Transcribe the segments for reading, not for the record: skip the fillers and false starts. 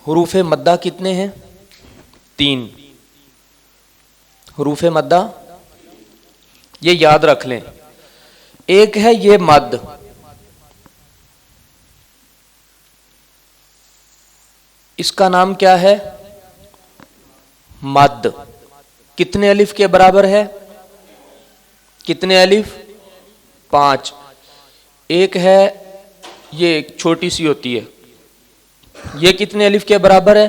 حروف مدہ کتنے ہیں؟ 3 حروف مدہ، یہ یاد رکھ لیں. ایک ہے یہ مد، اس کا نام کیا ہے؟ مد. کتنے الف کے برابر ہے؟ کتنے الف؟ 5. ایک ہے یہ ایک چھوٹی سی ہوتی ہے، یہ کتنے الف کے برابر ہے؟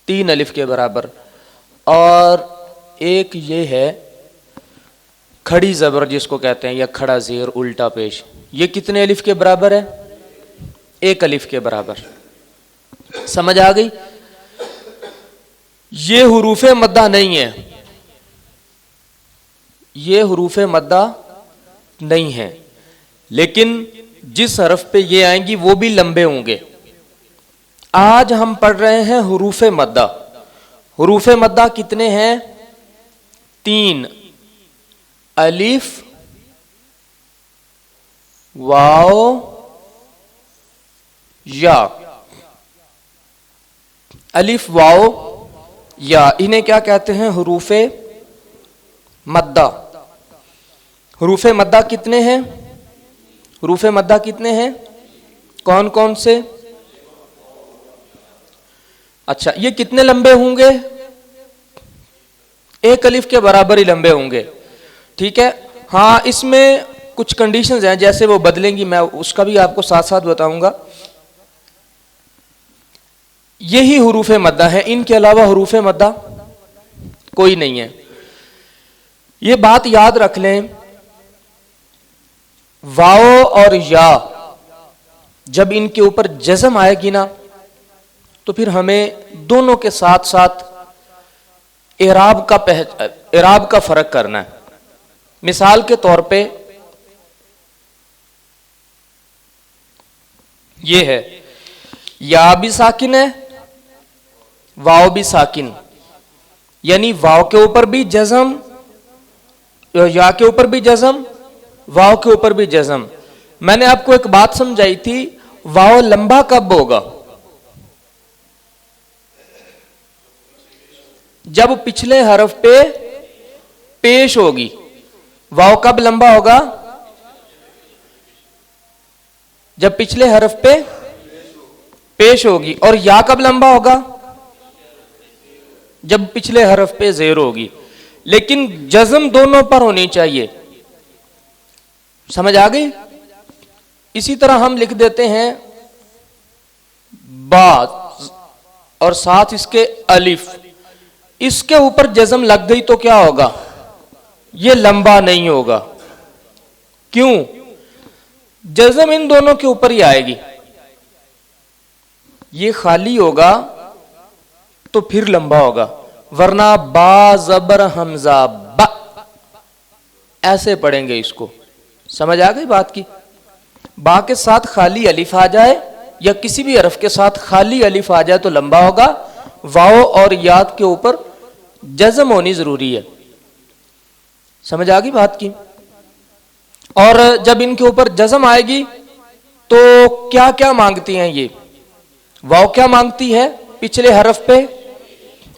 3 الف کے برابر. اور ایک یہ ہے کھڑی زبر جس کو کہتے ہیں، یا کھڑا زیر الٹا پیش، یہ کتنے الف کے برابر ہے؟ 1 الف کے برابر. سمجھ آ گئی؟ یہ حروف مدہ نہیں ہے، یہ حروف مدہ نہیں ہے، لیکن جس حرف پہ یہ آئیں گی وہ بھی لمبے ہوں گے. آج ہم پڑھ رہے ہیں حروف مدہ. حروف مدہ کتنے ہیں؟ 3 الف واو یا. الف واو یا، انہیں کیا کہتے ہیں؟ حروف مدہ. حروف مدہ کتنے ہیں؟ حروف مدہ کتنے ہیں؟ کون کون سے؟ اچھا، یہ کتنے لمبے ہوں گے؟ 1 الف کے برابر ہی لمبے ہوں گے. ٹھیک ہے. ہاں، اس میں کچھ کنڈیشنز ہیں، جیسے وہ بدلیں گی، میں اس کا بھی آپ کو ساتھ ساتھ بتاؤں گا. یہی حروف مدہ ہے، ان کے علاوہ حروف مدہ کوئی نہیں ہے. یہ بات یاد رکھ لیں، واو اور یا جب ان کے اوپر جزم آئے گی نا، تو پھر ہمیں دونوں کے ساتھ ساتھ اعراب کا فرق کرنا ہے. مثال کے طور پہ یہ ہے، یا بھی ساکن ہے، واو بھی ساکن، یعنی واو کے اوپر بھی جزم، یا کے اوپر بھی جزم، واو کے اوپر بھی جزم. میں نے آپ کو ایک بات سمجھائی تھی، واو لمبا کب ہوگا؟ جب پچھلے حرف پہ پیش ہوگی. واو کب لمبا ہوگا؟ جب پچھلے حرف پہ پیش ہوگی. اور یا کب لمبا ہوگا؟ جب پچھلے حرف پہ زیر ہوگی. لیکن جزم دونوں پر ہونی چاہیے. سمجھ آ گئی؟ اسی طرح ہم لکھ دیتے ہیں با اور ساتھ اس کے الف، اس کے اوپر جزم لگ گئی تو کیا ہوگا؟ یہ لمبا نہیں ہوگا. کیوں؟ جزم ان دونوں کے اوپر ہی آئے گی. یہ خالی ہوگا تو پھر لمبا ہوگا، ورنہ با زبر حمزہ با ایسے پڑھیں گے اس کو. سمجھ آ گئی بات کی؟ با کے ساتھ خالی الف آ جائے یا کسی بھی حرف کے ساتھ خالی الف آ جائے تو لمبا ہوگا. واو اور یاد کے اوپر جزم ہونی ضروری ہے. سمجھ آ گئی بات کی؟ اور جب ان کے اوپر جزم آئے گی تو کیا کیا مانگتی ہیں یہ؟ واو کیا مانگتی ہے پچھلے حرف پہ؟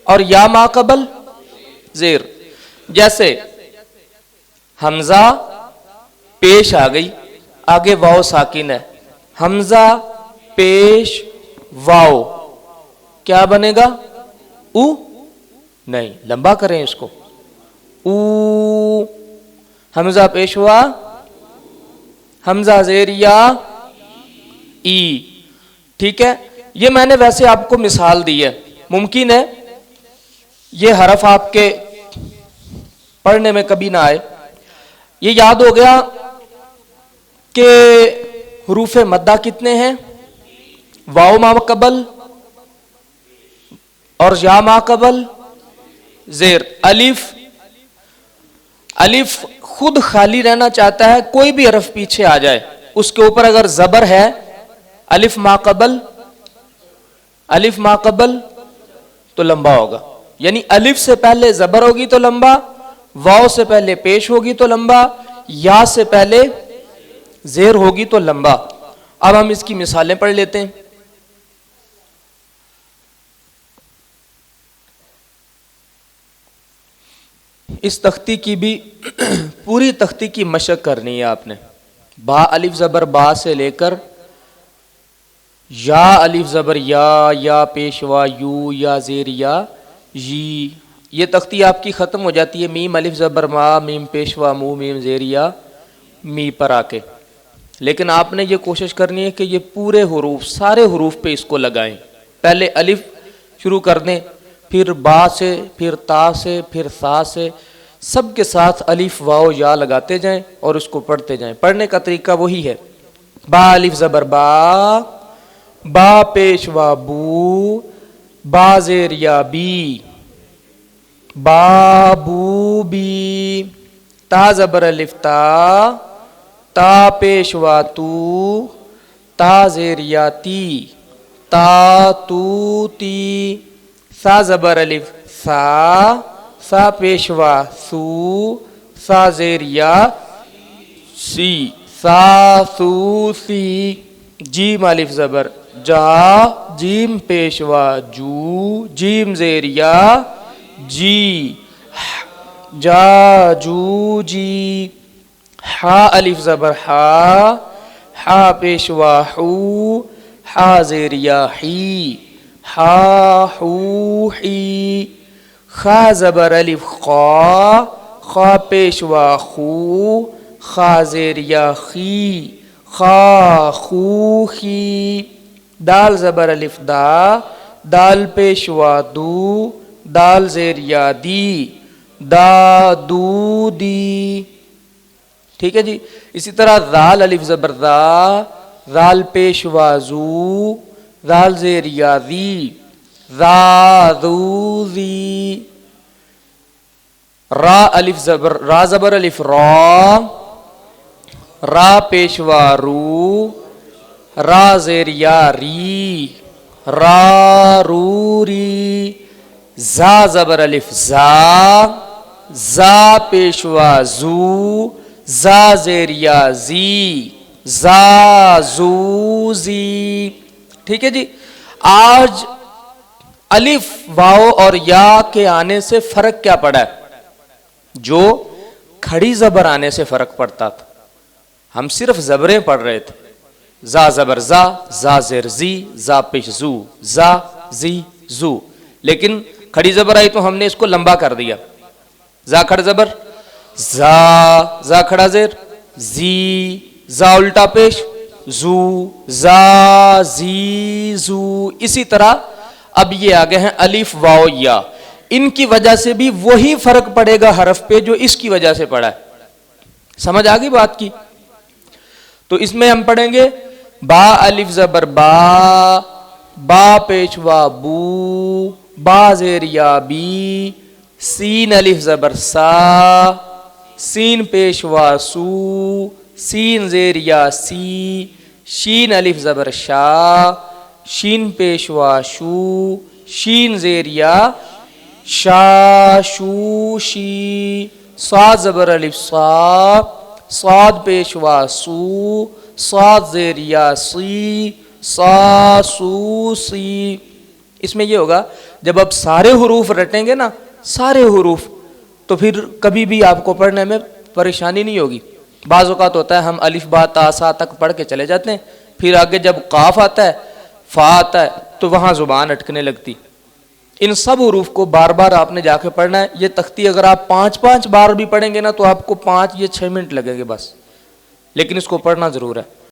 اور یا ما قبل زیر. جیسے حمزہ پیش آ گئی، آگے واو ساکن ہے، حمزہ پیش واو، کیا بنے گا؟ او نہیں، لمبا کریں اس کو. او، حمزہ پیش ہوا، حمزہ زیر یا ای. ٹھیک ہے. یہ میں نے ویسے آپ کو مثال دی ہے، ممکن ہے یہ حرف آپ کے پڑھنے میں کبھی نہ آئے. یہ یاد ہو گیا کہ حروف مدہ کتنے ہیں؟ واو ما قبل اور یا ما قبل زیر. الف خود خالی رہنا چاہتا ہے، کوئی بھی حرف پیچھے آ جائے اس کے اوپر اگر زبر ہے، الف ما قبل تو لمبا ہوگا. یعنی الف سے پہلے زبر ہوگی تو لمبا، واو سے پہلے پیش ہوگی تو لمبا، یا سے پہلے زیر ہوگی تو لمبا. اب ہم اس کی مثالیں پڑھ لیتے ہیں. اس تختی کی بھی پوری تختی کی مشق کرنی ہے آپ نے. با الف زبر با سے لے کر یا الف زبر یا پیشوا یو یا زیر یا جی، یہ تختی آپ کی ختم ہو جاتی ہے میم الف زبر ما میم پیشوا مو میم زیر یا می پر آ کے. لیکن آپ نے یہ کوشش کرنی ہے کہ یہ پورے حروف سارے حروف پہ اس کو لگائیں. پہلے الف شروع کر دیں، پھر با سے، پھر تا سے، پھر سا سے، سب کے ساتھ الف واو یا لگاتے جائیں اور اس کو پڑھتے جائیں. پڑھنے کا طریقہ وہی ہے، با الف زبر با، با پیشوا بو، با زیر یا بی، با بو بی، تا زبر الف تا، تا پیشوا تو، تا زیر یا تی، تا تو تی، سا زبر الف سا، سا پیشوا سو، سا زیر یا سی، سا سو سی. جیم الف زبر جا، جیم پیشوا جو، جیم زیر یا جی، جا جو جی. ہا الف زبر ہا، ہا پیشوا ہو، ہا زیر یا ہی، ہا ہو ہی. خا زبر الف خا، خا پیشوا خو، خا زیر یا خی، خا خو خی. دال زبر الف دا، دال پیشوا دو، دال زیر یا دی، دا دو دی. ٹھیک ہے جی. اسی طرح ذال الف زبر ذا، ذال پیشوا زو، ذال زیر یا ذی، ذا ذو ذی. را الف زبر را زبر الف را، را پیشوا رو، را زیر یا ری، را رو ری. زا زبر الف زا، زا پیشوا زو، زا زیر یا زی، زا زو زی. ٹھیک ہے جی. آج الف واو اور یا کے آنے سے فرق کیا پڑا ہے؟ جو کھڑی زبر آنے سے فرق پڑتا تھا. ہم صرف زبریں پڑھ رہے تھے، زا زبر زا، زا زیر زی، زا پیش زو، زا زی زو. لیکن کھڑی زبر آئی تو ہم نے اس کو لمبا کر دیا. زا کھڑ زبر زا، زا کھڑا زیر زی، زا الٹا پیش زو، زا زی زو. اسی طرح اب یہ آگے ہیں الف واو یا. ان کی وجہ سے بھی وہی فرق پڑے گا حرف پہ جو اس کی وجہ سے پڑا ہے. سمجھ آ گئی بات کی؟ تو اس میں ہم پڑھیں گے با الف زبر با، با پیشوا بو، با زیر یا بی، سین الف زبر سا، سین پیشوا سو، سین زیر یا سی، شین الف زبر شا، شین پیشوا شو، شین زیر یا شا شو شی. صاد زبر الف صا، صاد پیشوا سو، صاد زیر یا سی، سا سو سی. اس میں یہ ہوگا جب آپ سارے حروف رٹیں گے نا، سارے حروف، تو پھر کبھی بھی آپ کو پڑھنے میں پریشانی نہیں ہوگی. بعض اوقات ہوتا ہے ہم الف با تا سا تک پڑھ کے چلے جاتے ہیں، پھر آگے جب قاف آتا ہے، فا آتا ہے، تو وہاں زبان اٹکنے لگتی. ان سب حروف کو بار بار آپ نے جا کے پڑھنا ہے. یہ تختی اگر آپ 5 بار بھی پڑھیں گے نا تو آپ کو 5 یا 6 منٹ لگیں گے بس، لیکن اس کو پڑھنا ضرور ہے.